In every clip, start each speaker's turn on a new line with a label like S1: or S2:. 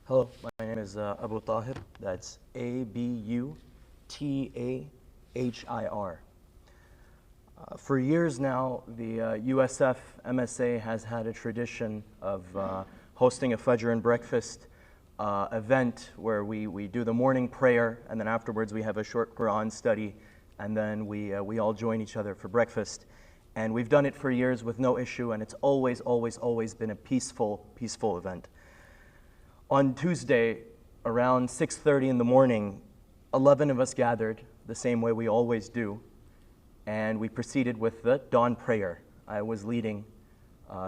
S1: Hello, my name is Abu Tahir. That's Abutahir. For years now, the USF MSA has had a tradition of hosting a Fajr and breakfast event where we do the morning prayer, and then afterwards we have a short Quran study, and then we all join each other for breakfast. And we've done it for years with no issue, and it's always been a peaceful event. On Tuesday, around 6:30 in the morning, 11 of us gathered the same way we always do, and we proceeded with the dawn prayer. I was leading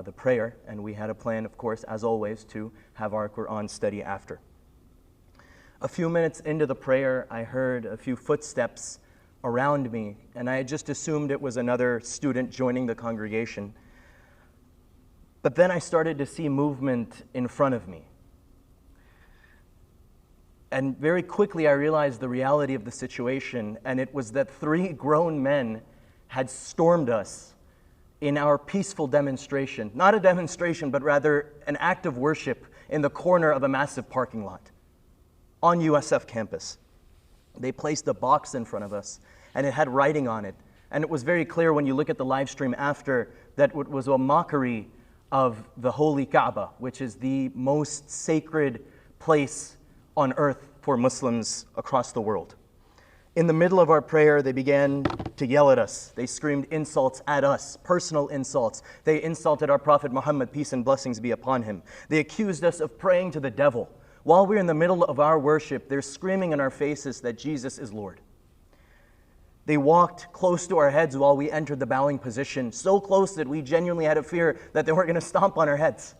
S1: the prayer, and we had a plan, of course, as always, to have our Quran study after. A few minutes into the prayer, I heard a few footsteps around me, and I had just assumed it was another student joining the congregation. But then I started to see movement in front of me. And very quickly I realized the reality of the situation, and it was that 3 grown men had stormed us in our peaceful demonstration. Not a demonstration, but rather an act of worship in the corner of a massive parking lot on USF campus. They placed a box in front of us, and it had writing on it. And it was very clear when you look at the live stream after that it was a mockery of the holy Kaaba, which is the most sacred place on earth for Muslims across the world. In the middle of our prayer, they began to yell at us. They screamed insults at us, personal insults. They insulted our Prophet Muhammad, peace and blessings be upon him. They accused us of praying to the devil. While we're in the middle of our worship, they're screaming in our faces that Jesus is Lord. They walked close to our heads while we entered the bowing position, so close that we genuinely had a fear that they were going to stomp on our heads.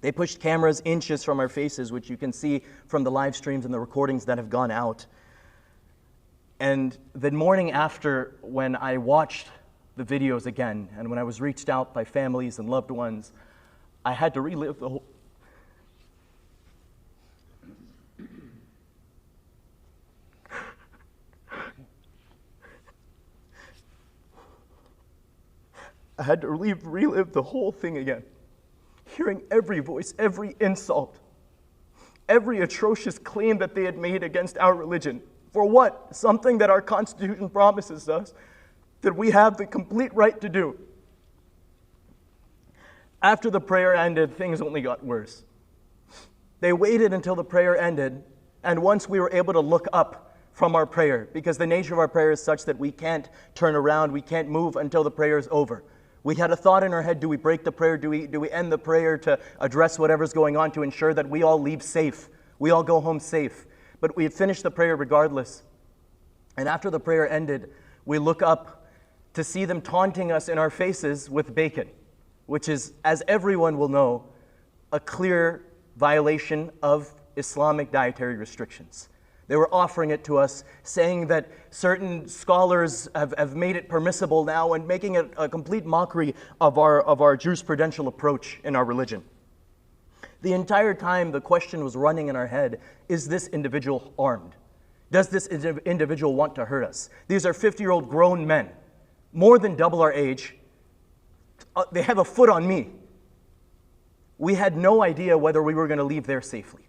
S1: They pushed cameras inches from our faces, which you can see from the live streams and the recordings that have gone out. And the morning after, when I watched the videos again, and when I was reached out by families and loved ones, I had to relive the whole... I had to relive the whole thing again. Hearing every voice, every insult, every atrocious claim that they had made against our religion. For what? Something that our Constitution promises us that we have the complete right to do. After the prayer ended, things only got worse. They waited until the prayer ended, and once we were able to look up from our prayer, because the nature of our prayer is such that we can't turn around, we can't move until the prayer is over. We had a thought in our head, do we break the prayer? Do we end the prayer to address whatever's going on to ensure that we all leave safe? We all go home safe. But we had finished the prayer regardless. And after the prayer ended, we look up to see them taunting us in our faces with bacon, which is, as everyone will know, a clear violation of Islamic dietary restrictions. They were offering it to us, saying that certain scholars have made it permissible now and making it a complete mockery of our jurisprudential approach in our religion. The entire time the question was running in our head, is this individual armed? Does this individual want to hurt us? These are 50-year-old grown men, more than double our age. They have a foot on me. We had no idea whether we were going to leave there safely.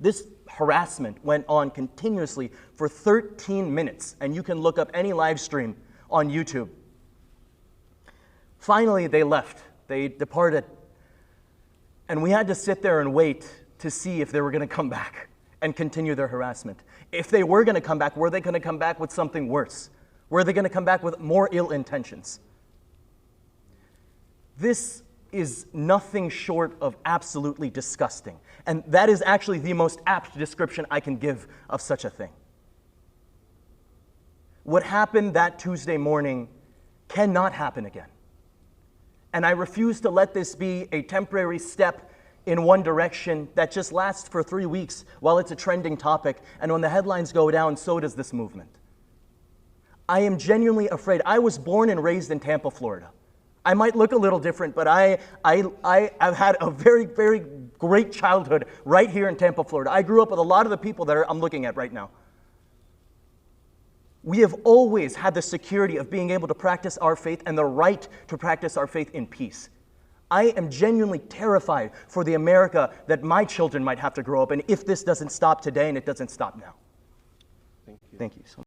S1: This harassment went on continuously for 13 minutes, and you can look up any live stream on YouTube. Finally, they left. They departed. And we had to sit there and wait to see if they were going to come back and continue their harassment. If they were going to come back, were they going to come back with something worse? Were they going to come back with more ill intentions? This is nothing short of absolutely disgusting. And that is actually the most apt description I can give of such a thing. What happened that Tuesday morning cannot happen again. And I refuse to let this be a temporary step in one direction that just lasts for 3 weeks while it's a trending topic, and when the headlines go down, so does this movement. I am genuinely afraid. I was born and raised in Tampa, Florida. I might look a little different, but I've had a very, very great childhood right here in Tampa, Florida. I grew up with a lot of the people that I'm looking at right now. We have always had the security of being able to practice our faith and the right to practice our faith in peace. I am genuinely terrified for the America that my children might have to grow up in if this doesn't stop today, and it doesn't stop now.
S2: Thank you.
S1: Thank you so much.